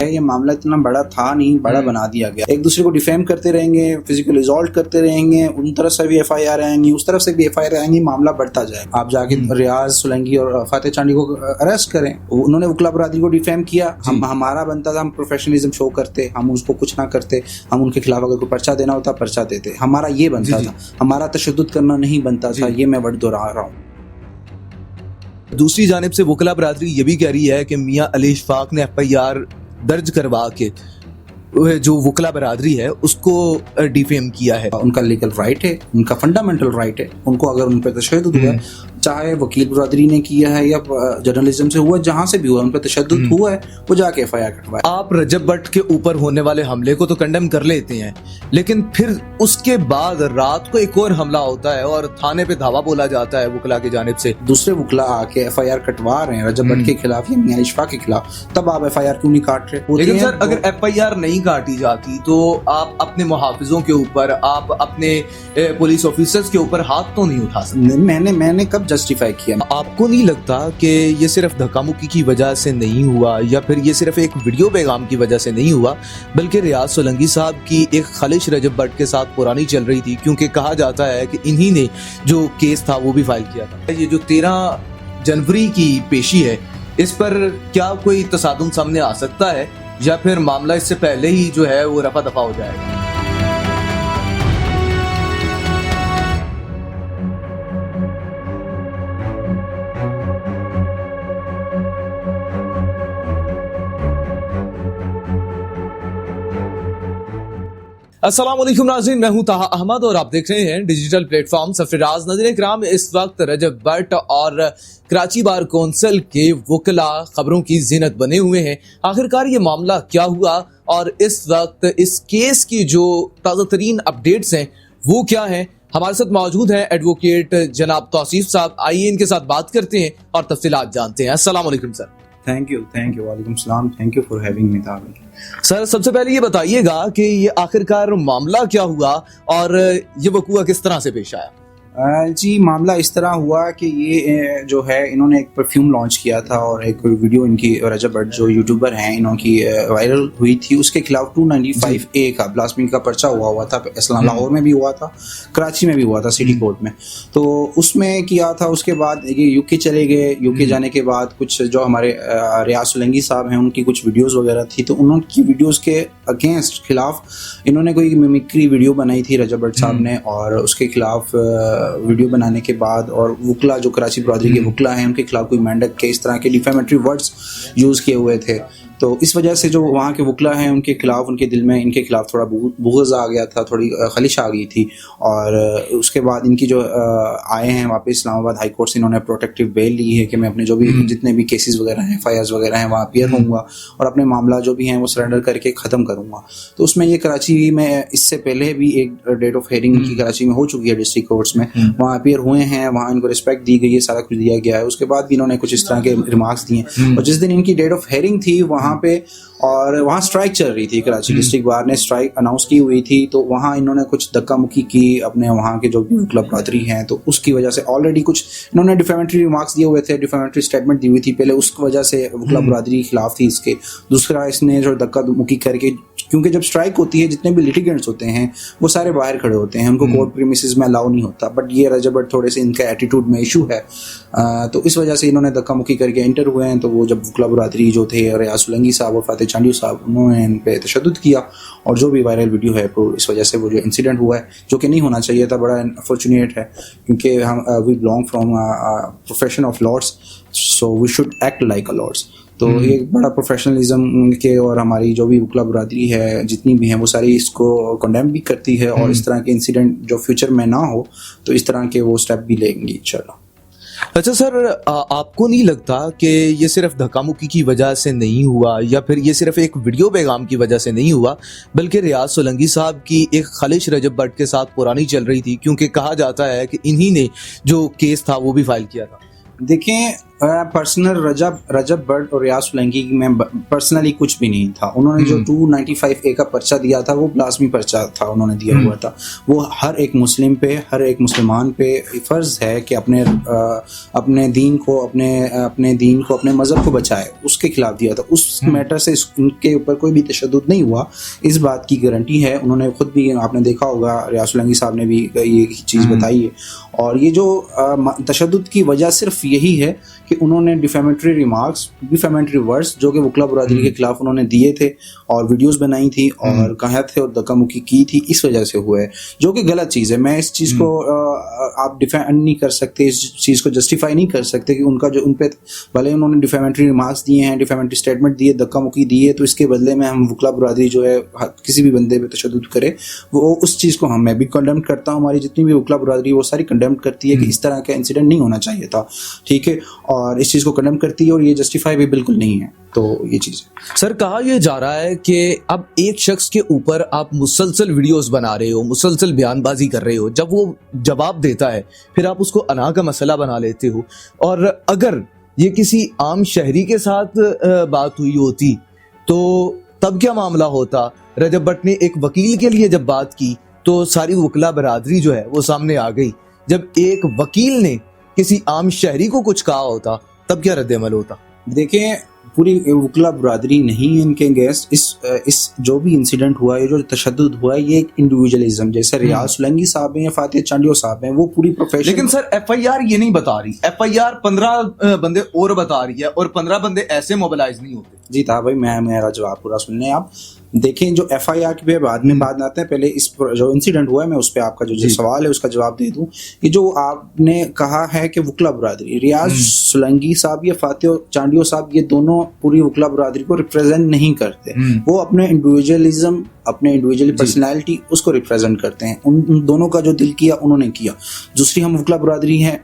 ये मामला इतना बड़ा था नहीं, बड़ा बना दिया गया। एक दूसरे को डिफेम करते रहेंगे, फिजिकल असॉल्ट करते रहेंगे, उन तरफ से भी FIR आएंगी, उस तरफ से भी FIR आएंगी, मामला बढ़ता जाए। आप जाके रियाज सोलंकी और फातेह चांदी को अरेस्ट करें। उन्होंने वकला बरादरी को डिफेम किया, हमारा बनता था, हम प्रोफेशनलिज्म शो करते, हम उसको कुछ ना करते, हम उनके खिलाफ अगर कोई पर्चा देना होता पर्चा देते, हमारा ये बनता था, हमारा तशद्दुद करना नहीं बनता था। ये मैं वर्ड दोहरा रहा हूँ। दूसरी जानिब से वकला बरादरी ये भी कह रही है कि मियां अली इशफाक ने FIR दर्ज करवा के जो वकला बरादरी है उसको डिफेम किया है। उनका लीगल राइट है, उनका फंडामेंटल राइट है। उनको अगर उन पर तशद्दुद हुआ है, चाहे वकील बरादरी ने किया है या जर्नलिज्म से हुआ, जहां से भी हुआ, उन पर तशद्दुद हुआ है, वो जाके FIR कटवाए। आप रजब भट्ट के ऊपर होने वाले हमले को तो कंडेम कर लेते हैं, लेकिन फिर उसके बाद रात को एक और हमला होता है और थाने पे धावा बोला जाता है वकला की जानिब से। दूसरे वकला आके FIR कटवा रहे हैं रजब भट्ट के खिलाफ या मियां इशफाक के खिलाफ, तब आप FIR क्यों नहीं काट रहे? लेकिन सर अगर FIR नहीं काटी जाती तो आप अपने मुहाफिजों के ऊपर, आप अपने पुलिस ऑफिसर्स के ऊपर हाथ तो नहीं उठा सकते। मैंने कब जस्टिफाई किया? आपको नहीं लगता कि ये सिर्फ धक्का मुक्की की वजह से नहीं हुआ या फिर ये सिर्फ एक वीडियो पैगाम की वजह से नहीं हुआ, बल्कि रियाज सोलंकी साहब की एक खलिश रजब भट्ट के साथ पुरानी चल रही थी? क्योंकि कहा जाता है कि इन्हीं ने जो केस था वो भी फाइल किया था। ये जो 13 जनवरी की पेशी है, इस पर क्या कोई तसादुम सामने आ सकता है या फिर मामला इससे पहले ही जो है वो रफा दफा हो जाएगा? अस्सलाम वालेकुम नाज़रीन, मैं हूं ताहा अहमद और आप देख रहे हैं डिजिटल प्लेटफॉर्म सरफराज। नाज़रीन किराम, इस वक्त रजब भट्ट और कराची बार कौंसिल के वकला खबरों की ज़ीनत बने हुए हैं। आखिरकार ये मामला क्या हुआ और इस वक्त इस केस की जो ताज़ा तरीन अपडेट्स हैं वो क्या हैं? हमारे साथ मौजूद हैं एडवोकेट जनाब तौसीफ साहब। आइए इनके साथ बात करते हैं और तफसीलात जानते हैं। अस्सलाम वालेकुम सर। Thank you. वालेकुम सलाम। Thank you for having me. Sir सबसे पहले ये बताइएगा कि ये आखिरकार मामला क्या हुआ और ये वकूआ किस तरह से पेश आया? जी, मामला इस तरह हुआ कि ये जो है, इन्होंने एक परफ्यूम लॉन्च किया था और एक वीडियो इनकी रजब भट्ट जो यूट्यूबर हैं इनकी वायरल हुई थी। उसके खिलाफ 295A का ब्लास्फेमी का पर्चा हुआ था। लाहौर में भी हुआ था, कराची में भी हुआ था सिटी कोर्ट में। तो उसमें किया था। उसके बाद ये UK चले गए। UK जाने के बाद कुछ जो हमारे रियाज सोलंकी साहब हैं उनकी कुछ वीडियोज़ वगैरह थी, तो उनकी वीडियोज़ के अगेंस्ट खिलाफ इन्होंने कोई मिमिक्री वीडियो बनाई थी रजब भट्ट साहब ने, और उसके खिलाफ वीडियो बनाने के बाद और वकला जो कराची बरादरी के वकला हैं उनके खिलाफ कोई मेंढक के इस तरह के डिफेमेटरी वर्ड्स यूज़ किए हुए थे। तो इस वजह से जो वहाँ के वकला हैं उनके खिलाफ, उनके दिल में इनके खिलाफ थोड़ा बुग़्ज़ आ गया था, थोड़ी खलिश आ गई थी। और उसके बाद इनकी जो आए हैं वापस इस्लामाबाद हाई कोर्ट से, इन्होंने प्रोटेक्टिव बेल ली है कि मैं अपने जो भी जितने भी केसेस वगैरह हैं, FIRs वगैरह हैं, वहाँ अपीयर होऊंगा और अपने मामला जो भी हैं वो सरेंडर करके ख़त्म करूँगा। तो उसमें ये कराची में इससे पहले भी एक डेट ऑफ हेयरिंग की कराची में हो चुकी है डिस्ट्रिक्ट कोर्ट्स में, वहाँ अपीयर हुए हैं, वहाँ इनको रिस्पेक्ट दी गई है, सारा कुछ दिया गया है। उसके बाद भी इन्होंने कुछ इस तरह के रिमार्क्स दिए। और जिस दिन इनकी डेट ऑफ हेयरिंग थी वहाँ पे, और वहाँ स्ट्राइक चल रही थी, कराची डिस्ट्रिक्ट बार ने स्ट्राइक अनाउंस की हुई थी, तो वहाँ इन्होंने कुछ धक्का मुक्की की अपने वहाँ के जो भी वकला बरादरी हैं, तो उसकी वजह से ऑलरेडी कुछ इन्होंने डिफेमेटरी रिमार्क्स दिए हुए थे, डिफेमेटरी स्टेटमेंट दी हुई थी पहले, उस वजह से वकला बरादरी के खिलाफ थी इसके। दूसरा, इसने जो धक्का मुक्की करके, क्योंकि जब स्ट्राइक होती है जितने भी लिटिगेंट्स होते हैं वो सारे बाहर खड़े होते हैं, उनको कोर्ट प्रीमिसेस में अलाउ नहीं होता, बट ये रजब भट्ट थोड़े से इनका एटीट्यूड में इशू है, तो इस वजह से इन्होंने धक्का मुक्की करके एंटर हुए हैं। तो वो जब वकला बरादरी जो थे रियाज सोलंकी साहब और फातेह चांदी साहब, उन्होंने इन पे तशद्दुद किया और जो भी वायरल वीडियो है, तो इस वजह से वो जो इंसिडेंट हुआ है, जो कि नहीं होना चाहिए था, बड़ा अनफॉर्चुनेट है, क्योंकि हम we belong from profession of lords, so we should act like a lords. तो ये बड़ा प्रोफेशनलिज्म के, और हमारी जो भी वकला बरादरी है जितनी भी हैं वो सारी इसको कंडेम भी करती है, और इस तरह के इंसिडेंट जो फ्यूचर में ना हो तो इस तरह के वो स्टेप भी लेंगी इंशाल्लाह। अच्छा सर, आपको नहीं लगता कि ये सिर्फ धक्का मुक्की की वजह से नहीं हुआ या फिर ये सिर्फ एक वीडियो पैगाम की वजह से नहीं हुआ, बल्कि रियाज सोलंकी साहब की एक खलिश रजब भट्ट के साथ पुरानी चल रही थी? क्योंकि कहा जाता है कि इन्हीं ने जो केस था वो भी फाइल किया था। देखें, पर्सनल रजब भट्ट और रियाज सोलंकी में पर्सनली कुछ भी नहीं था। उन्होंने जो 295A का पर्चा दिया था वो लाजमी पर्चा था उन्होंने दिया हुआ था। वो हर एक मुस्लिम पे, हर एक मुसलमान पे फ़र्ज़ है कि अपने दीन को अपने मज़हब को बचाए, उसके खिलाफ दिया था। उस मैटर से उनके ऊपर कोई भी तशद्दुद नहीं हुआ, इस बात की गारंटी है। उन्होंने खुद भी, आपने देखा होगा, रियाज सोलंकी साहब ने भी ये चीज़ बताई है। और ये जो तशद्दुद की वजह सिर्फ यही है कि उन्होंने डिफेमेटरी वर्ड्स जो कि वकला बरादरी के खिलाफ उन्होंने दिए थे और वीडियोस बनाई थी और कहा थे और धक्का-मुक्की की थी, इस वजह से हुआ है, जो कि गलत चीज़ है। मैं इस चीज़ को आप डिफेंड नहीं कर सकते, इस चीज़ को जस्टिफाई नहीं कर सकते कि उनका जो उन पे भले उन्होंने डिफेमेटरी रिमार्क्स दिए हैं, डिफेमेटरी स्टेटमेंट दिए, धक्का-मुक्की दी है, तो इसके बदले में हम वकला बरादरी जो है किसी भी बंदे पे तशद्दुद करे, वो उस चीज़ को मैं भी कंडेम करता हूँ। हमारी जितनी भी वकला बरादरी वो सारी कंडेम करती है कि इस तरह का इंसिडेंट नहीं होना चाहिए था, ठीक है, और इस चीज़ को कंडेम करती है और ये जस्टिफाई भी बिल्कुल नहीं है। तो ये चीज़ है। सर, कहा यह जा रहा है कि अब एक शख्स के ऊपर आप मुसलसल वीडियोस बना रहे हो, मुसलसल बयानबाजी कर रहे हो, जब वो जवाब देता है फिर आप उसको अना का मसला बना लेते हो। और अगर ये किसी आम शहरी के साथ बात हुई होती तो तब क्या मामला होता? रजब भट्ट ने एक वकील के लिए जब बात की तो सारी वकला बरादरी जो है वो सामने आ गई। जब एक वकील ने किसी आम शहरी को कुछ कहा होता तब क्या रद्द-ए-अमल होता? देखें, पूरी वकला बरादरी नहीं है इनके अगेंस्ट। इस जो भी इंसिडेंट हुआ है, जो तशद्दुद हुआ है, ये एक इंडिविजुअलिज्म, जैसे रियाज सोलंकी साहब हैं या फातिह चांडियो साहब हैं, वो पूरी प्रोफेशन। लेकिन सर, एफआईआर ये नहीं बता रही। एफआईआर 15 बंदे और बता रही है और 15 बंदे ऐसे मोबिलाइज नहीं होते। जी था भाई, मेरा जवाब पूरा सुन लें आप। देखें, जो एफआईआर के बाद में बात आते हैं, पहले इस जो इंसिडेंट हुआ है मैं उस पर आपका जो सवाल है उसका जवाब दे दूं। कि जो आपने कहा है कि वकला बरादरी, रियाज सोलंकी साहब या फातिह चांडियो साहब, ये दोनों पूरी वकला बरादरी को रिप्रेजेंट नहीं करते। वो अपने इंडिविजुअलिज्म, अपने इंडिविजुअल पर्सनैलिटी, उसको रिप्रेजेंट करते हैं। उन दोनों का जो दिल किया उन्होंने किया। दूसरी, हम वकला बरादरी हैं,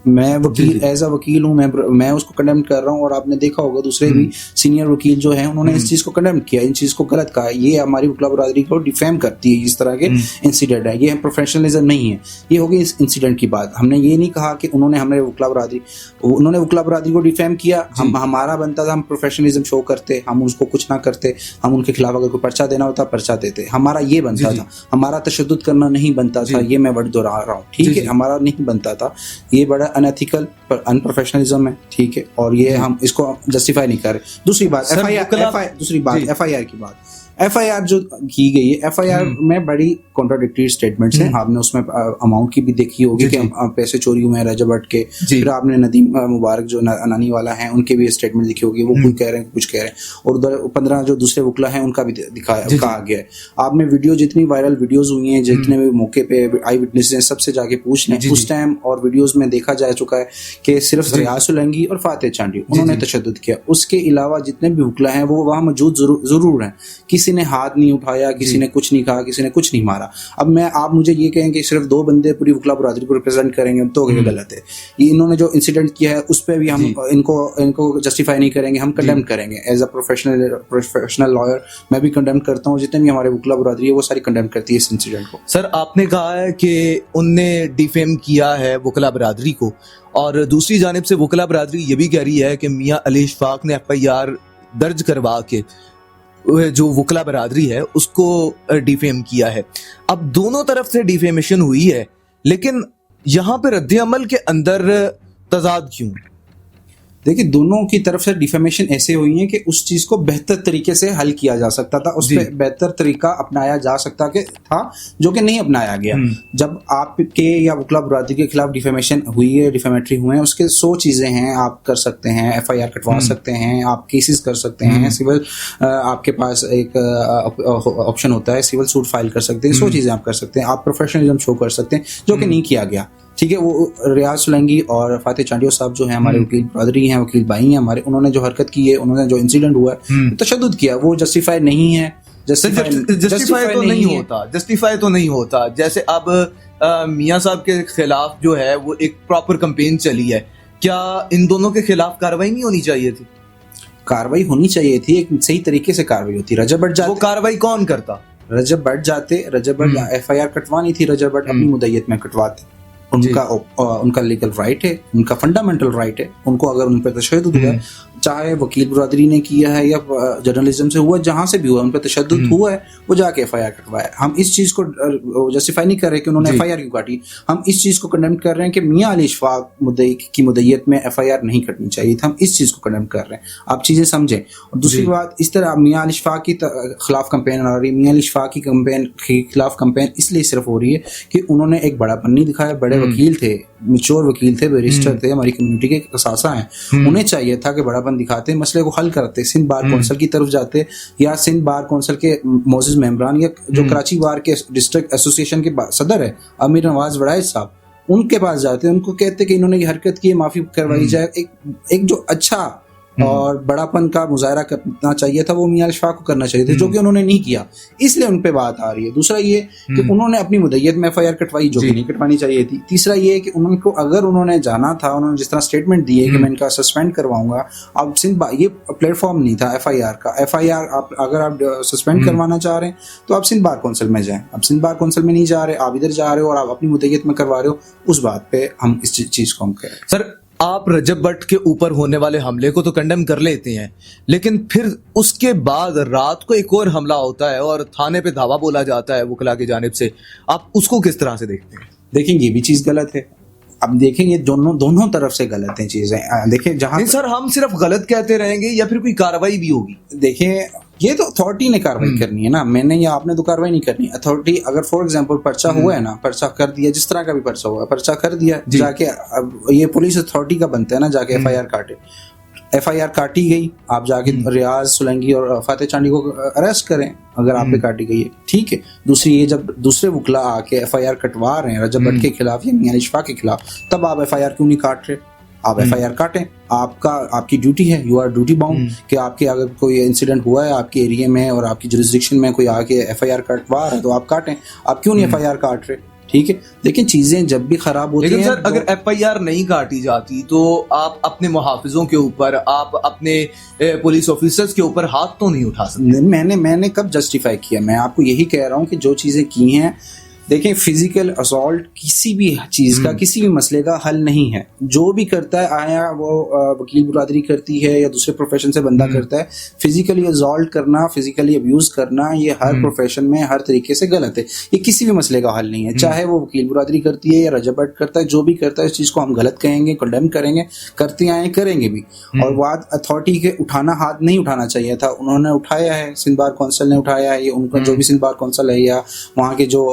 मैं वकील, एज अ वकील हूँ, मैं उसको कंडेम कर रहा हूँ। और आपने देखा होगा दूसरे भी सीनियर वकील जो हैं उन्होंने इस चीज़ को कंडेम किया, इन चीज़ को गलत कहा। ये हमारी वकला बरादरी को डिफेम करती है, इस तरह के इंसिडेंट है। ये प्रोफेशनलिज्म नहीं है। ये होगी इस इंसिडेंट की बात। हमने ये नहीं कहा कि उन्होंने वकला बरादरी को डिफेम किया। हमारा बनता था, हम प्रोफेशनलिज्म शो करते, हम उसको कुछ ना करते, हम उनके खिलाफ अगर कोई पर्चा देना होता पर्चा देते। हमारा ये बनता था, हमारा तशद्दुद करना नहीं बनता था। ये मैं वर्ड दोहरा रहा हूँ, ठीक है, हमारा नहीं बनता था। ये बड़ा अनएथिकल पर अनप्रोफेशनलिज्म है, ठीक है, और ये हम इसको जस्टिफाई नहीं कर रहे। दूसरी बात एफआईआर की बात। एफआईआर जो की गई है, एफआईआर में बड़ी कॉन्ट्राडिक्टरी स्टेटमेंट्स हैं। आपने उसमें अमाउंट की भी देखी होगी कि पैसे चोरी हुए हैं रजब भट्ट के। फिर आपने नदीम मुबारक जो अनानी वाला है उनके भी स्टेटमेंट लिखी होगी, वो कोई कह रहे हैं कुछ कह रहे हैं। और उधर 15 जो दूसरे वकला हैं उनका भी कहा गया है। आपने वीडियो, जितनी वायरल वीडियोज हुई हैं, जितने भी मौके पे आई विटनेस हैं, सबसे जाके पूछ लें। उस टाइम और वीडियोज में देखा जा चुका है कि सिर्फ रियाज सोलंकी और फातिह चांडियो उन्होंने तशद्दुद किया। उसके अलावा जितने भी वकला हैं वो वहाँ मौजूद जरूर हैं। किसी ने हाथ नहीं उठाया, किसी ने कुछ नहीं कहा, किसी ने कुछ नहीं मारा। अब आप मुझे ये कहें कि सिर्फ 2 बंदे पूरी वकला बरादरी को रिप्रेजेंट करेंगे तो ये गलत है। ये इन्होंने जो इंसिडेंट किया है उस पर भी हम इनको जस्टिफाई नहीं करेंगे, हम कंडेम करेंगे। एज अ प्रोफेशनल लॉयर मैं भी कंडेम करता हूँ, जितने भी हमारे वकला बरादरी है वो सारी कंडेम करती है इस इंसिडेंट को। सर, आपने कहा है कि उनने डिफेम किया है वकला बरादरी को, और दूसरी जानिब से वकला बरादरी ये भी कह रही है कि मियां अली इशफाक ने एफआईआर दर्ज करवा के जो वकला बरादरी है उसको डिफेम किया है। अब दोनों तरफ से डिफेमेशन हुई है, लेकिन यहाँ पे रद्द-ए-अमल के अंदर तजाद क्यों? देखिए, दोनों की तरफ से डिफेमेशन ऐसे हुई है कि उस चीज को बेहतर तरीके से हल किया जा सकता था, उस पर बेहतर तरीका अपनाया जा सकता था, जो कि नहीं अपनाया गया। जब आपके या वकला बरादरी के खिलाफ डिफेमेशन हुई है, डिफेमेटरी हुए हैं, उसके 100 चीजें हैं। आप कर सकते हैं, एफआईआर कटवा सकते हैं, आप केसेस कर सकते हैं, सिविल आपके पास एक ऑप्शन होता है, सिविल सूट फाइल कर सकते हैं, 100 चीजें आप कर सकते हैं, आप प्रोफेशनलिज्म शो कर सकते हैं, जो कि नहीं किया गया, ठीक है। वो रियाज सोलंकी और फातिह चांडियो साहब जो है हमारे वकील बरादरी हैं, वकील भाई हैं हमारे, उन्होंने जो हरकत की है, उन्होंने जो इंसिडेंट हुआ है, तशद्दुद किया, वो जस्टिफाई नहीं है। जस्टिफाई तो नहीं होता। जैसे अब मियां साहब के खिलाफ जो है वो एक प्रॉपर कैंपेन चली है, क्या इन दोनों के खिलाफ कार्रवाई नहीं होनी चाहिए थी? कार्रवाई होनी चाहिए थी, एक सही तरीके से कार्रवाई होती। रजब भट्ट जाते, वो कार्रवाई कौन करता? रजब भट्ट एफआईआर कटवानी थी, रजब भट्ट अपनी मुद्दत में कटवाते। उनका लीगल राइट है, उनका फंडामेंटल राइट है। उनको अगर उन पर तशद्दुद हुआ है, चाहे वकील बरादरी ने किया है या जर्नलिज्म से हुआ, जहां से भी हुआ, उन पर तशद्दुद हुआ है, वो जाके FIR कटवाए। हम इस चीज को जस्टिफाई नहीं कर रहे कि उन्होंने FIR क्यों काटी, हम इस चीज को कंडेम कर रहे हैं कि मियां अली इशफाक मुद्दई की मुद्दईयत में FIR नहीं कटनी चाहिए थी। हम इस चीज को कंडेम कर रहे हैं, आप चीजें समझें। और दूसरी बात, इस तरह मियां अली इशफाक के खिलाफ कंपेन हो रही है, मियां अली इशफाक की कंपेन के खिलाफ कंपेन इसलिए सिर्फ हो रही है कि उन्होंने एक बड़ापन नहीं दिखाया। बड़े वकील थे, मैच्योर वकील थे, बैरिस्टर थे, हमारी कम्युनिटी के असासा हैं, उन्हें चाहिए था कि बड़ापन दिखाते, मसले को हल करते, सिंध बार कौंसिल की तरफ जाते या सिंध बार कौंसिल के मोअज़्ज़िज़ मेंबरान या जो कराची बार के डिस्ट्रिक्ट एसोसिएशन के सदर है अमीर नवाज वड़ाइज साहब, उनके पास जाते, उनको कहते कि इन्होंने ये हरकत की है, माफी करवाई जाए। एक जो अच्छा और बड़ापन का मुजाहरा करना चाहिए था वो मियां इशफाक को करना चाहिए था, जो कि उन्होंने नहीं किया, इसलिए उन पे बात आ रही है। दूसरा ये कि उन्होंने अपनी मुद्दईयत में FIR कटवाई, जो कि नहीं कटवानी चाहिए थी। तीसरा ये कि उनको अगर उन्होंने जाना था, उन्होंने जिस तरह स्टेटमेंट दी है कि मैं इनका सस्पेंड करवाऊंगा, अब सिंध ये प्लेटफॉर्म नहीं था FIR का। FIR अगर आप सस्पेंड करवाना चाह रहे हैं तो आप सिंध बार कौंसिल में जाएं। आप सिंध बार कौंसिल में नहीं जा रहे, आप इधर जा रहे हो और आप अपनी मुद्दईयत में करवा रहे हो, उस बात पे हम इस चीज को हम करें। सर, आप रजब भट्ट के ऊपर होने वाले हमले को तो कंडेम कर लेते हैं, लेकिन फिर उसके बाद रात को एक और हमला होता है और थाने पे धावा बोला जाता है वकला की जानिब से, आप उसको किस तरह से देखते हैं? देखेंगे ये भी चीज गलत है। अब देखेंगे दोनों तरफ से गलत है चीजें। देखिए, जहां सर हम सिर्फ गलत कहते रहेंगे या फिर कोई कार्रवाई भी होगी? देखिए, ये तो अथॉरिटी ने कार्रवाई करनी है ना, मैंने या आपने तो कार्रवाई नहीं करनी। अथॉरिटी अगर फॉर एग्जांपल पर्चा हुआ है ना, पर्चा कर दिया, जिस तरह का भी पर्चा हुआ है, पर्चा कर दिया, जाके अब ये पुलिस अथॉरिटी का बनता है ना, जाके FIR काटे। FIR काटी गई, आप जाके रियाज सोलंकी और फातेह चांडी को अरेस्ट करें अगर आप पे काटी गई है, ठीक है। दूसरी ये, जब दूसरे वकला आके FIR कटवा रहे हैं रजब भट्ट के खिलाफ या मियां अली इशफाक के खिलाफ, तब आप FIR क्यों नहीं काट रहे? आप FIR काटें, आपकी ड्यूटी है, यू आर ड्यूटी बाउंड कि आपके अगर कोई इंसिडेंट हुआ है आपके एरिया में और आपकी जुरिस्डिक्शन में, कोई आके FIR कटवा रहा है तो आप काटें। आप क्यों नहीं FIR काट रहे? ठीक है। लेकिन चीजें जब भी खराब होती हैं, लेकिन सर अगर FIR नहीं काटी जाती तो आप अपने मुहाफिजों के ऊपर, आप अपने पुलिस ऑफिसर्स के ऊपर हाथ तो नहीं उठा सकते। मैंने कब जस्टिफाई किया? मैं आपको यही कह रहा हूँ कि जो चीजें की हैं, देखें, फिजिकल असॉल्ट किसी भी चीज का, किसी भी मसले का हल नहीं है। जो भी करता है, आया वो वकील बरादरी करती है या दूसरे प्रोफेशन से बंदा करता है, फिजिकली असॉल्ट करना, फिजिकली अब्यूज करना, ये हर प्रोफेशन में हर तरीके से गलत है। ये किसी भी मसले का हल नहीं है, चाहे वो वकील बरादरी करती है या रजब भट्ट करता है, जो भी करता है, इस चीज को हम गलत कहेंगे, कंडेम करेंगे, करते आए, करेंगे भी। और बात अथॉरिटी के उठाना, हाथ नहीं उठाना चाहिए था, उन्होंने उठाया है, सिंध बार कौंसिल ने उठाया है, ये उनका जो भी सिंध बार कौंसिल है या वहाँ के जो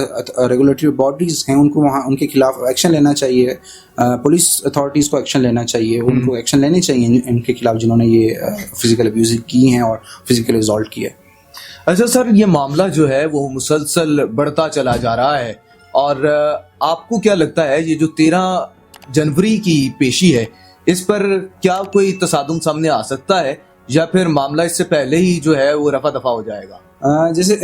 रेगुलेटरी बॉडीज हैं, उनको वहाँ उनके खिलाफ एक्शन लेना चाहिए। पुलिस अथॉरिटीज को एक्शन लेना चाहिए, उनको एक्शन लेने चाहिए इनके खिलाफ जिन्होंने ये फिजिकल अब्यूज की हैं और फिजिकल असॉल्ट किया है। अच्छा सर, ये मामला जो है वो मुसलसल बढ़ता चला जा रहा है और आपको क्या लगता है ये जो 13 जनवरी की पेशी है, इस पर क्या कोई तसादुम सामने आ सकता है या फिर मामला इससे पहले ही जो है वो रफा दफा हो जाएगा? जैसे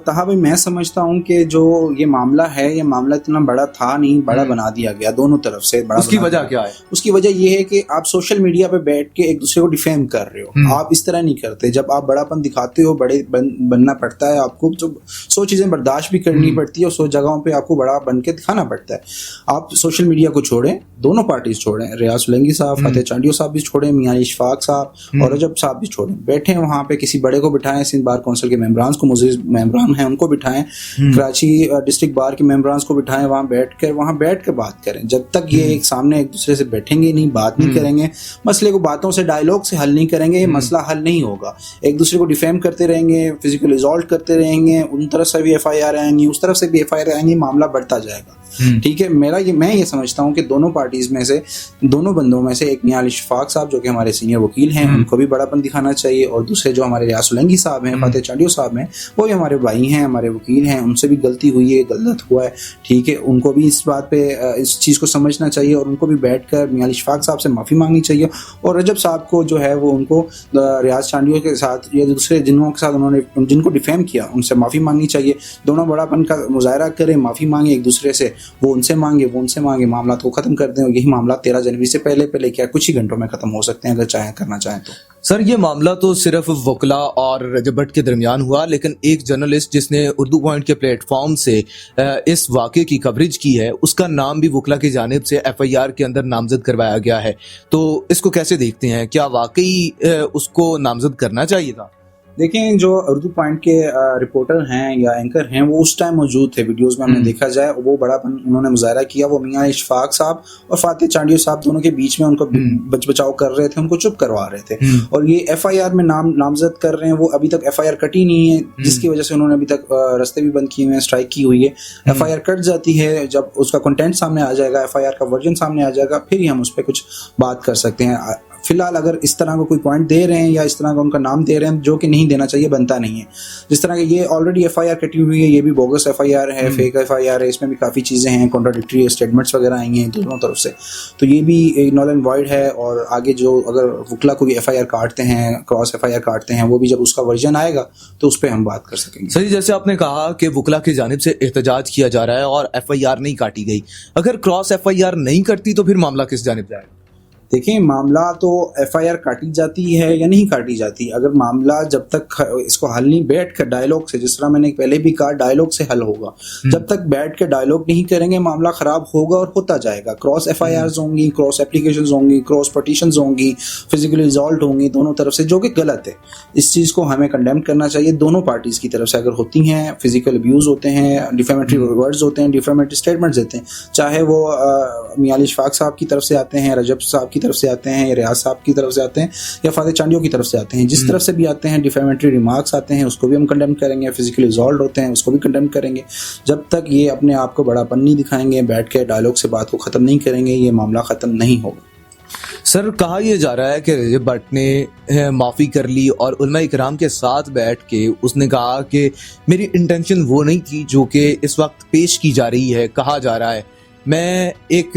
तहा भाई, मैं समझता हूँ कि जो ये मामला है, ये मामला इतना बड़ा था नहीं, बड़ा बना दिया गया दोनों तरफ से। बड़ा उसकी वजह क्या है? उसकी वजह ये है कि आप सोशल मीडिया पे बैठ के एक दूसरे को डिफेम कर रहे हो। आप इस तरह नहीं करते। जब आप बड़ापन दिखाते हो, बड़े बनना पड़ता है आपको, तो 100 चीजें बर्दाश्त भी करनी पड़ती है और 100 जगहों पे आपको बड़ा बन के दिखाना पड़ता है। आप सोशल मीडिया को छोड़ें, दोनों पार्टीज छोड़ें, रियाज सोलंकी साहब, फातेह चांडी साहब भी छोड़ें, मियां अली इशफाक साहब और रजब साहब भी छोड़ें, बैठे वहाँ पे किसी बड़े को बिठाएं, सिंध बार कौंसिल के मेंबरान को, मुअज़्ज़िज़ मेंबरान हैं उनको बिठाएं, कराची डिस्ट्रिक्ट बार के मेंबरान को बिठाएं, वहाँ बैठ कर बात करें। जब तक ये एक सामने एक दूसरे से बैठेंगे नहीं, बात नहीं करेंगे, मसले को बातों से, डायलॉग से हल नहीं करेंगे, ये मसला हल नहीं होगा। एक दूसरे को डिफेम करते रहेंगे, फिजिकल असॉल्ट करते रहेंगे, उन तरफ से भी FIR आएंगी, उस तरफ से भी FIR आएंगी, मामला बढ़ता जाएगा। ठीक है। मैं ये समझता हूँ कि दोनों पार्टीज में से, दोनों बंदों में से, एक मियां अली इशफाक साहब जो कि हमारे सीनियर वकील हैं, उनको भी बड़ापन दिखाना चाहिए, और दूसरे जो हमारे रियाज सोलंकी साहब हैं, फातेह चांडी साहब हैं, वो भी हमारे भाई हैं, हमारे वकील हैं, उनसे भी गलती हुई है, गलत हुआ है, ठीक है। उनको भी इस बात पे, इस चीज़ को समझना चाहिए और उनको भी बैठकर मियां अली इशफाक साहब से माफ़ी मांगनी चाहिए, और रजब साहब को जो है वो उनको रियाज चांडी के साथ या दूसरे जिनों के साथ उन्होंने जिनको डिफेम किया, उनसे माफ़ी मांगनी चाहिए। दोनों बड़ापन का मुजाहरा करें, माफ़ी मांगे एक दूसरे से, वो उनसे मांगे, मामला को खत्म कर दें। और यही मामला 13 जनवरी से पहले क्या कुछ ही घंटों में खत्म हो सकते हैं अगर करना चाहें तो। सर ये मामला तो सिर्फ वकला और रजब भट्ट के दरमियान हुआ, लेकिन एक जर्नलिस्ट जिसने उर्दू पॉइंट के प्लेटफॉर्म से इस वाक़े की कवरेज की है, उसका नाम भी वकला की जानिब से एफआईआर के अंदर नामजद करवाया गया है। तो इसको कैसे देखते हैं, क्या वाकई उसको नामजद करना चाहिए था? देखें, जो उर्दू पॉइंट के रिपोर्टर हैं या एंकर हैं वो उस टाइम मौजूद थे। वीडियोस में हमने देखा जाए वो बड़ापन उन्होंने मुजाहरा किया। वो मियां इशफाक साहब और फातिह चांडियो साहब दोनों के बीच में उनको बचाव कर रहे थे, उनको चुप करवा रहे थे। और ये एफआईआर में नामजद कर रहे हैं, वो अभी तक एफआईआर कटी नहीं है, जिसकी वजह से उन्होंने अभी तक रास्ते भी बंद किए हुए हैं, स्ट्राइक की हुई है। एफआईआर कट जाती है, जब उसका कंटेंट सामने आ जाएगा, एफआईआर का वर्जन सामने आ जाएगा, फिर ही हम उस पर कुछ बात कर सकते हैं। फिलहाल अगर इस तरह का कोई पॉइंट दे रहे हैं या इस तरह का उनका नाम दे रहे हैं जो कि नहीं देना चाहिए, बनता नहीं है। जिस तरह के ये ऑलरेडी एफआईआर कटी हुई है, ये भी बोगस एफआईआर है, फेक एफआईआर है, इसमें भी काफ़ी चीज़ें हैं, कॉन्ट्राडिक्टरी स्टेटमेंट्स वगैरह आई हैं दोनों तरफ से। तो ये भी एक नल एंड वॉइड है। और आगे जो अगर वकला को भी एफआईआर काटते हैं, क्रॉस एफआईआर काटते हैं, वो भी जब उसका वर्जन आएगा तो उस पर हम बात कर सकेंगे। सही, जैसे आपने कहा कि वकला की जानिब से एहतजाज किया जा रहा है और एफआईआर नहीं काटी गई, अगर क्रॉस एफआईआर नहीं करती तो फिर मामला किस जानिब जाएगा? देखिए, मामला तो एफआईआर काटी जाती है या नहीं काटी जाती, अगर मामला जब तक इसको हल नहीं बैठ कर डायलॉग से, जिस तरह मैंने पहले भी कहा, डायलॉग से हल होगा। जब तक बैठ के डायलॉग नहीं करेंगे मामला खराब होगा और होता जाएगा। क्रॉस एफआईआर्स होंगी, क्रॉस एप्लीकेशंस होंगी, क्रॉस पटिशंस होंगी, फिजिकली रिजॉल्ट होंगी दोनों तरफ से, जो कि गलत है। इस चीज़ को हमें कंडेम करना चाहिए दोनों पार्टीज की तरफ से। अगर होती हैं, फिजिकल अब्यूज़ होते हैं, डिफेमेटरी वर्ड्स होते हैं, डिफेमेटरी स्टेटमेंट्स देते हैं, चाहे वो मियां इशफाक साहब की तरफ से आते हैं, रजब साहब की तरफ से आते हैं, या रियाज साहब की तरफ से आते हैं, या फातिह चांडियो की तरफ से आते हैं, जिस तरफ से भी आते हैं, डिफेमेटरी रिमार्क्स आते हैं, उसको भी हम कंडेम करेंगे। फिजिकली रिजॉल्ट होते हैं, उसको भी कंडेम करेंगे। जब तक ये अपने आप को बड़ापन नहीं दिखाएंगे, बैठ के डायलॉग से बात को ख़त्म नहीं करेंगे, ये मामला ख़त्म नहीं होगा। सर, कहा यह जा रहा है कि रजब भट्ट ने माफ़ी कर ली और उलमा इकराम के साथ बैठ के उसने कहा कि मेरी इंटेंशन वो नहीं थी जो कि इस वक्त पेश की जा रही है, कहा जा रहा है। मैं एक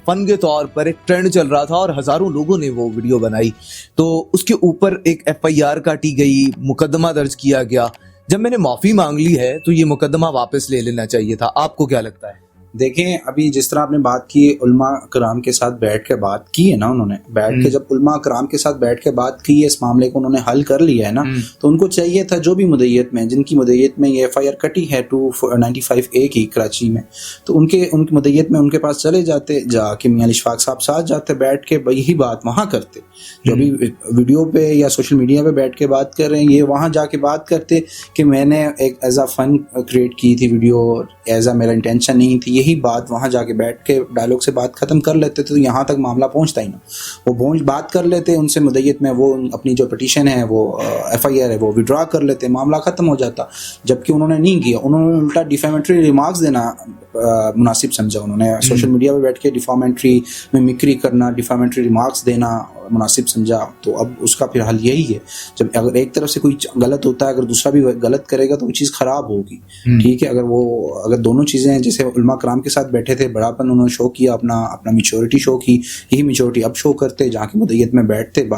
फन के तौर पर, एक ट्रेंड चल रहा था और हज़ारों लोगों ने वो वीडियो बनाई, तो उसके ऊपर एक एफआईआर काटी गई, मुकदमा दर्ज किया गया। जब मैंने माफ़ी मांग ली है तो ये मुकदमा वापस ले लेना चाहिए था। आपको क्या लगता है? देखें, अभी जिस तरह आपने बात की उलमा कराम के साथ बैठ के बात की है ना, उन्होंने बैठ के, जब उलमा कराम के साथ बैठ के बात की है, इस मामले को उन्होंने हल कर लिया है ना, तो उनको चाहिए था जो भी मुद्दईयत में, जिनकी मुद्दईयत में ये एफआईआर कटी है 295A की कराची में, तो उनकी मुद्दईयत में उनके पास चले जाते, जाके मियां इशफाक साहब साथ जाते, बैठ के यही बात वहाँ करते। जो भी वीडियो पे या सोशल मीडिया पे बैठ के बात कर रहे हैं, ये वहाँ जाके बात करते कि मैंने एक एज आ फन क्रिएट की थी वीडियो, एज आ मेरा इंटेंशन नहीं थी। यही बात वहाँ जाके बैठ के डायलॉग से बात खत्म कर लेते थे, तो यहाँ तक मामला पहुँचता ही ना। वो बात कर लेते उनसे मुद्दईयत में, वो अपनी जो पिटीशन है, वो एफआईआर है, वो विड्रॉ कर लेते, मामला ख़त्म हो जाता। जबकि उन्होंने नहीं किया, उन्होंने उल्टा डिफेमेटरी रिमार्क्स देना मुनासिब समझा। उन्होंने सोशल मीडिया पे बैठ के डिफेमेटरी में मिक्री करना, डिफेमेटरी रिमार्क्स देना मुनासिब समझा। तो अब उसका फिर हल यही है, जब अगर एक तरफ से कोई गलत होता है, अगर दूसरा भी गलत करेगा तो वो चीज़ ख़राब होगी। ठीक है, अगर दोनों चीज़ें, जैसे उलमा कराम के साथ बैठे थे, बड़ापन उन्होंने शो किया, अपना मेच्योरिटी शो की, यही मेच्योरिटी अब शो करते, जहाँ की मुद्दईयत में बैठते,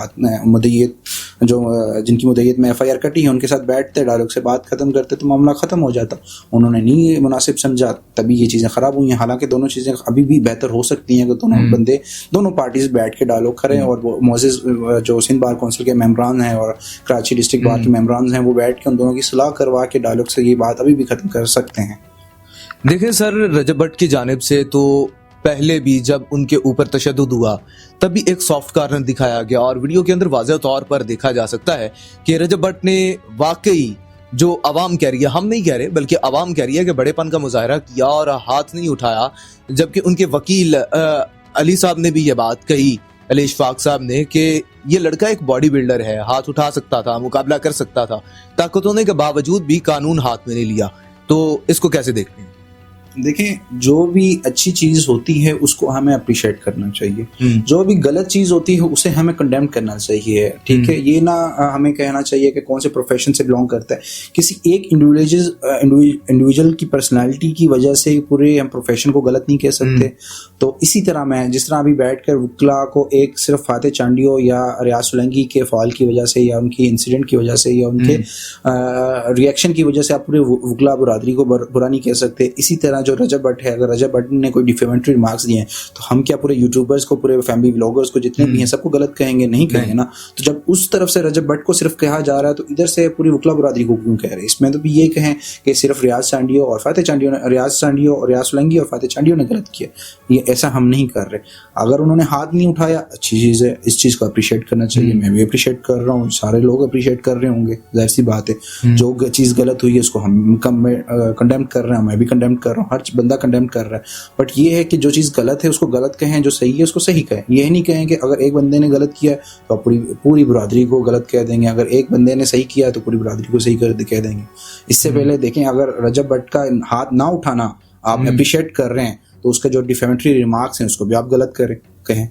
मुद्दईयत जिनकी मुद्दईयत में एफआईआर कटी है उनके साथ बैठते, डायलॉग से बात खत्म करते, तो मामला ख़त्म हो जाता। उन्होंने नहीं मुनासिब समझा, तभी ये चीज़ें ख़राब हुई हैं। हालांकि दोनों चीज़ें अभी भी बेहतर हो सकती हैं अगर दोनों पार्टीज बैठ के डायलॉग करें। और मोज़ेज़ जो सिंध बार कौंसिल के मेंबरान हैं और कराची डिस्ट्रिक्ट बार के मेंबरान हैं, वो बैठ के उन दोनों की सलाह करवा के डायलॉग से ये बात अभी भी ख़त्म कर सकते हैं। देखिए सर, रजब भट्ट की जानिब से तो पहले भी जब उनके ऊपर तशद्दुद हुआ तब भी एक सॉफ्ट कॉर्नर दिखाया गया, और वीडियो के अंदर वाज़ेह तौर पर देखा जा सकता है कि रजब भट्ट ने वाकई, जो अवाम कह रही है, हम नहीं कह रहे बल्कि अवाम कह रही है, कि बड़ेपन का मुजाहरा किया और हाथ नहीं उठाया। जबकि उनके वकील अली साहब ने भी ये बात कही, अली इशफाक साहब ने, कि ये लड़का एक बॉडी बिल्डर है, हाथ उठा सकता था, मुकाबला कर सकता था, ताकत होने के बावजूद भी कानून हाथ में नहीं लिया। तो इसको कैसे देखते हैं? देखें, जो भी अच्छी चीज़ होती है उसको हमें अप्रिशिएट करना चाहिए, जो भी गलत चीज़ होती है उसे हमें कंडेम करना चाहिए। ठीक है, ये ना हमें कहना चाहिए कि कौन से प्रोफेशन से बिलोंग करता है। किसी एक इंडिविजुअल की पर्सनालिटी की वजह से पूरे हम प्रोफेशन को गलत नहीं कह सकते। तो इसी तरह मैं, जिस तरह अभी बैठकर वकला को एक सिर्फ फातिह चांडियो या रियाज सोलंकी के फ़ाल की वजह से, या उनकी इंसिडेंट की वजह से, या उनके रिएक्शन की वजह से आप पूरे वकला बरादरी को बुरा नहीं कह सकते। इसी तरह जो रजब भट्ट है, अगर रजब भट्ट ने कोई डिफेमेटरी रिमार्क्स दिए हैं तो हम क्या पूरे यूट्यूबर्स को, पूरे फैमिली व्लॉगर्स को जितने भी हैं सबको गलत कहेंगे? नहीं कहेंगे ना। तो जब उस तरफ से रजब भट्ट को सिर्फ कहा जा रहा है तो इधर से पूरी वकला बरादरी को क्यों कह रहे हैं? इसमें तो भी ये कहें कि सिर्फ रियाज सांडियो और फातिह चांडियो ने, रियाज सोलंकी और फातिह चांडियो ने गलत किया, ये ऐसा हम नहीं कर रहे। अगर उन्होंने हाथ नहीं उठाया, अच्छी चीज़ है, इस चीज़ को अप्रिशिएट करना चाहिए। मैं भी अप्रिशिएट कर रहा हूँ, सारे लोग अप्रिशिएट कर रहे होंगे, जाहिर सी बात है। जो चीज़ गलत हुई है उसको हम कंडेम कर रहे हैं, मैं भी कंडेम कर रहा हूँ, हर बंदा कंडेम कर रहा है। बट ये है कि जो चीज़ गलत है उसको गलत कहें, जो सही है उसको सही कहें। ये नहीं कहें कि अगर एक बंदे ने गलत किया तो पूरी बरादरी को गलत कह देंगे, अगर एक बंदे ने सही किया तो पूरी बरादरी को सही कह देंगे। इससे पहले देखें, अगर रजब भट्ट का हाथ ना उठाना आप अप्रिशिएट कर रहे हैं तो उसका जो डिफेमेटरी रिमार्क्स हैं उसको भी आप गलत कहें।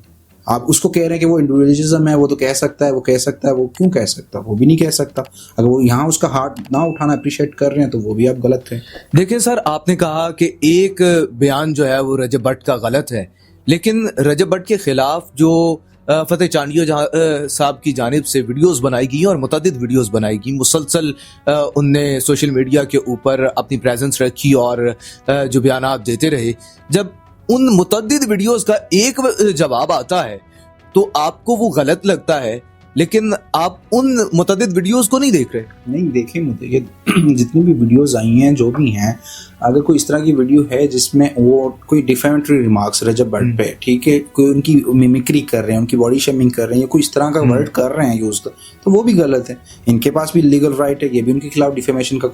आप उसको कह रहे हैं कि वो इंडिविजुअलिज्म है, वो तो कह सकता है, वो क्यों कह सकता है? वो भी नहीं कह सकता। अगर वो यहाँ उसका हाथ ना उठाना अप्रिशिएट कर रहे हैं तो वो भी आप गलत हैं। देखिए सर, आपने कहा कि एक बयान जो है वो रजब भट्ट का गलत है, लेकिन रजब भट्ट के खिलाफ जो फतेह चांडियो साहब की जानिब से वीडियोस बनाई गई और मुतअद्दिद वीडियोस बनाई गई, मुसलसल उनने सोशल मीडिया के ऊपर अपनी प्रेजेंस रखी और जो बयान देते रहे। जब उन मुतअद्दिद वीडियोस का एक जवाब आता है तो आपको वो गलत लगता है, लेकिन आप उन मुतअद्दिद वीडियोस को नहीं देख रहे। नहीं देखे मुझे, ये जितनी भी वीडियोस आई हैं, जो भी हैं, अगर कोई इस तरह की वीडियो है जिसमें वो कोई डिफेमेटरी रिमार्क्स रजब भट्ट पे, ठीक है, कोई उनकी मिमिक्री कर रहे हैं, उनकी बॉडी शेमिंग कर रहे हैं, या कोई इस तरह का वर्ड कर रहे हैं यूज, तो वो भी गलत है। इनके पास भी लीगल राइट है, ये भी उनके खिलाफ डिफेमेशन का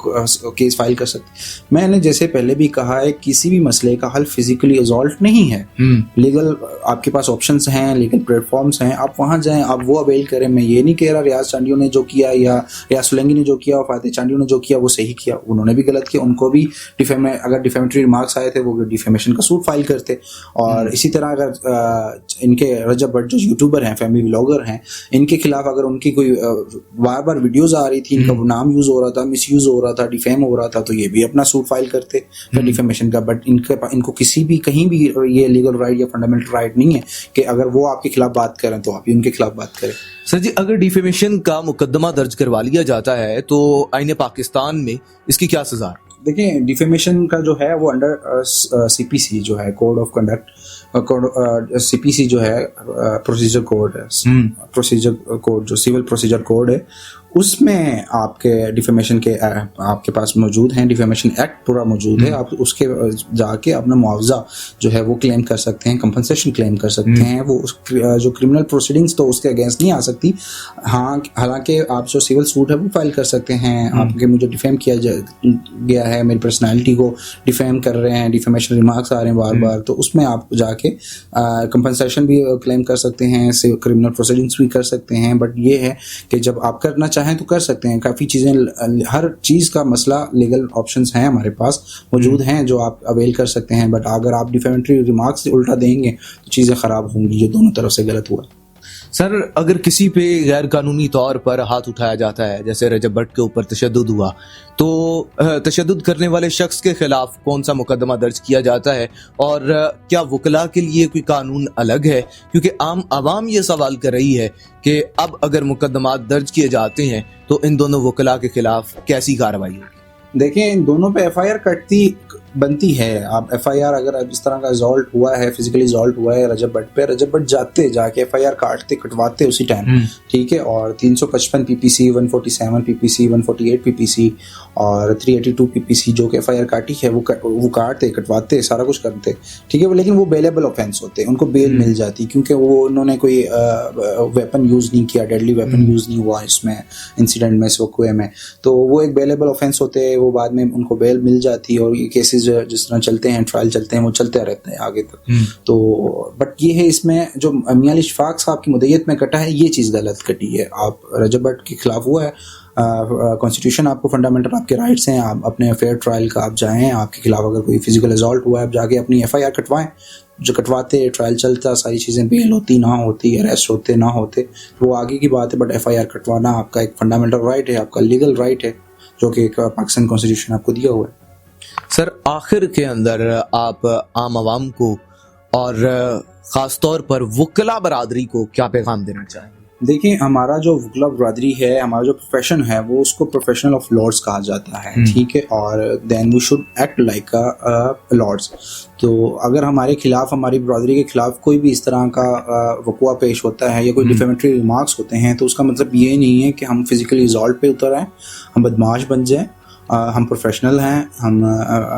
केस फाइल कर सकते। मैंने जैसे पहले भी कहा है, किसी भी मसले का हल फिजिकली असॉल्ट नहीं है। लीगल आपके पास ऑप्शंस हैं, लीगल प्लेटफॉर्म्स हैं, आप वहां जाएं, आप वो अवेल करें। मैं ये नहीं कह रहा रियाज चांडियो ने जो किया या रियाज सोलंकी ने जो किया और फातिह चांडियो ने जो किया वो सही किया, उन्होंने भी गलत किया। उनको भी अगर डिफेमेटरी रिमार्क्स आए थे वो डिफेमेशन का सूट फाइल करते। और इसी तरह अगर इनके रजब भट्ट जो यूट्यूबर हैं, फैमिली व्लॉगर हैं, इनके खिलाफ अगर उनकी कोई बार बार वीडियोस आ रही थी, इनका नाम यूज हो रहा था, मिस यूज हो रहा था, डिफेम हो रहा था, तो ये भी अपना सूट फाइल करते डिफेमेशन का। बट इनको किसी भी कहीं भी ये लीगल राइट या फंडामेंटल राइट नहीं है कि अगर वो आपके खिलाफ बात करें तो आप ही उनके खिलाफ बात करें। सर जी, अगर डिफेमेशन का मुकदमा दर्ज करवा लिया जाता है तो आईने पाकिस्तान में इसकी क्या सजा है? देखिए, डिफेमेशन का जो है वो अंडर सीपीसी जो है, कोड ऑफ कंडक्ट, सीपीसी जो है प्रोसीजर कोड है, प्रोसीजर कोड जो सिविल प्रोसीजर कोड है, उसमें आपके डिफेमेशन के आपके पास मौजूद हैं, डिफेमेशन एक्ट पूरा मौजूद है। आप उसके जाके अपना मुआवजा जो है वो क्लेम कर सकते हैं, कंपनसेशन क्लेम कर सकते हैं। वो जो क्रिमिनल प्रोसीडिंग्स तो उसके अगेंस्ट नहीं आ सकती। हाँ, हालांकि आप जो सिविल सूट है वो फाइल कर सकते हैं। आपके मुझे डिफेम किया गया है, मेरी पर्सनैलिटी को डिफेम कर रहे हैं, डिफेमेशन रिमार्क्स आ रहे हैं बार बार, तो उसमें आप जाके कंपनसेशन भी क्लेम कर सकते हैं, क्रिमिनल प्रोसीडिंग्स भी कर सकते हैं। बट ये है कि जब आप करना चाहें तो कर सकते हैं। काफ़ी चीज़ें, हर चीज़ का मसला लीगल ऑप्शंस हैं हमारे पास मौजूद हैं जो आप अवेल कर सकते हैं। बट अगर आप डिफेमेटरी रिमार्क्स से उल्टा देंगे तो चीज़ें ख़राब होंगी, जो दोनों तरफ से गलत हुआ। सर, अगर किसी पे गैर कानूनी तौर पर हाथ उठाया जाता है, जैसे रजब भट्ट के ऊपर तशद्दुद हुआ, तो तशद्दुद करने वाले शख्स के खिलाफ कौन सा मुकदमा दर्ज किया जाता है? और क्या वकला के लिए कोई कानून अलग है? क्योंकि आम आवाम ये सवाल कर रही है कि अब अगर मुकदमा दर्ज किए जाते हैं तो इन दोनों वकला के खिलाफ कैसी कार्रवाई होगी? देखें, इन दोनों पे एफआईआर बनती है। आप एफआईआर अगर इस तरह का रिजॉल्ट हुआ है, फिजिकली रिजॉल्ट हुआ है रजब भट्ट पे, रजब भट्ट जाके एफआईआर कटवाते उसी टाइम, ठीक है। और 355 पीपीसी, 147 पीपीसी, 148 पीपीसी और 382 पीपीसी जो कि एफआईआर काटी है वो कटवाते, सारा कुछ करते, ठीक है। लेकिन वो बेलेबल ऑफेंस होते, उनको बेल मिल जाती, क्योंकि वो उन्होंने कोई वेपन यूज नहीं किया, डेडली वेपन यूज नहीं हुआ इसमें इंसिडेंट में, इस वक़्त में, तो वो एक बेलेबल ऑफेंस होते, वो बाद में उनको बेल मिल जाती। और ये केसेस जिस तरह चलते हैं, ट्रायल चलते हैं, वो चलते रहते हैं आगे तक। तो बट ये है, इसमें जो मियां अली इशफाक साहब की मुद्दत में कटा है, ये चीज़ गलत कटी है। आप रजब भट्ट के खिलाफ हुआ है, कॉन्स्टिट्यूशन आपको फंडामेंटल आपके राइट्स हैं, आप अपने फेयर ट्रायल का आप जाएं। आपके खिलाफ अगर कोई फिजिकल असॉल्ट हुआ है, आप जाके अपनी एफआईआर कटवाएं, जो कटवाते, ट्रायल चलता, सारी चीज़ें बेल होती ना होती, अरेस्ट होते ना होते, वो आगे की बात है। बट एफआईआर कटवाना आपका एक फंडामेंटल राइट है, आपका लीगल राइट है, जो कि पाकिस्तान कॉन्स्टिट्यूशन आपको दिया हुआ है। सर, आखिर के अंदर आप आम आवाम को और ख़ास तौर पर वकला बरादरी को क्या पैगाम देना चाहेंगे? देखिए, हमारा जो वकला बरादरी है, हमारा जो प्रोफेशन है, वो उसको प्रोफेशनल ऑफ लॉर्ड्स कहा जाता है, ठीक है। और then we should act like a lords. तो अगर हमारे खिलाफ, हमारी बरादरी के खिलाफ कोई भी इस तरह का वक़ुआ पेश होता है या कोई डिफेमेटरी रिमार्क्स होते हैं, तो उसका मतलब ये नहीं है कि हम फिज़िकली असॉल्ट पे उतर आएँ, हम बदमाश बन जाएँ। हम प्रोफेशनल हैं, हम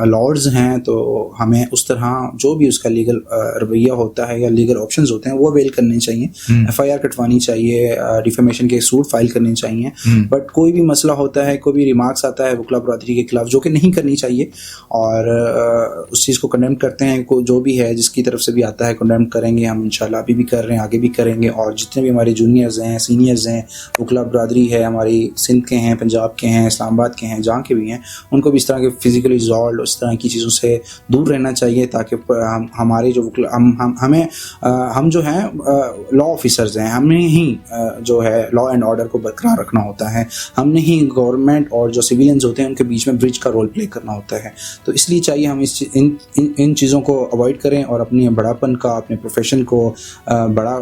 लॉर्ड्स हैं, तो हमें उस तरह जो भी उसका लीगल रवैया होता है या लीगल ऑप्शंस होते हैं वो अवेल करने चाहिए। एफआईआर कटवानी चाहिए, डिफेमेशन के सूट फाइल करने चाहिए। बट कोई भी मसला होता है, कोई भी रिमार्क्स आता है वकला बरादरी के खिलाफ, जो कि नहीं करनी चाहिए, और उस चीज़ को कंडेम करते हैं। जो भी है, जिसकी तरफ से भी आता है, कंडेम करेंगे हम इंशाल्लाह। अभी भी कर रहे हैं, आगे भी करेंगे। और जितने भी हमारे जूनियर्स हैं, सीनियर्स हैं, वकला बरादरी है, हमारी सिंध के हैं, पंजाब के हैं, इस्लामाबाद के हैं, जहाँ के हैं, उनको भी इस तरह के फिजिकली इज़ॉल्ट, उस तरह की चीज़ों से दूर रहना चाहिए, ताकि हमारे जो हम जो हैं लॉ ऑफिसर्स हैं, हमें ही जो है लॉ एंड ऑर्डर को बरकरार रखना होता है। हमने ही गवर्नमेंट और जो सिविलियंस होते हैं उनके बीच में ब्रिज का रोल प्ले करना होता है। तो इसलिए चाहिए हम इन चीज़ों को अवॉइड करें और अपनी बड़ापन का, अपने प्रोफेशन को बड़ा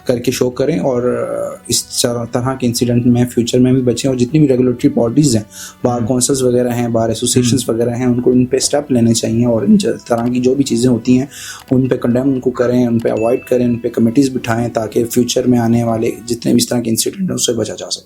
करके शो करें, और इस तरह के इंसिडेंट में फ्यूचर में भी बचें। और जितनी भी रेगुलेटरी बॉडीज़ हैं, बार काउंसिल्स वगैरह हैं, बार एसोसिएशंस वगैरह हैं, उनको इन पे स्टेप लेने चाहिए, और इन तरह की जो भी चीज़ें होती हैं उन पे कंडेम उनको करें, उन पे अवॉइड करें, उन पे कमेटीज़ बिठाएं, ताकि फ्यूचर में आने वाले जितने भी इस तरह के इंसिडेंट हैं उससे बचा जा सके।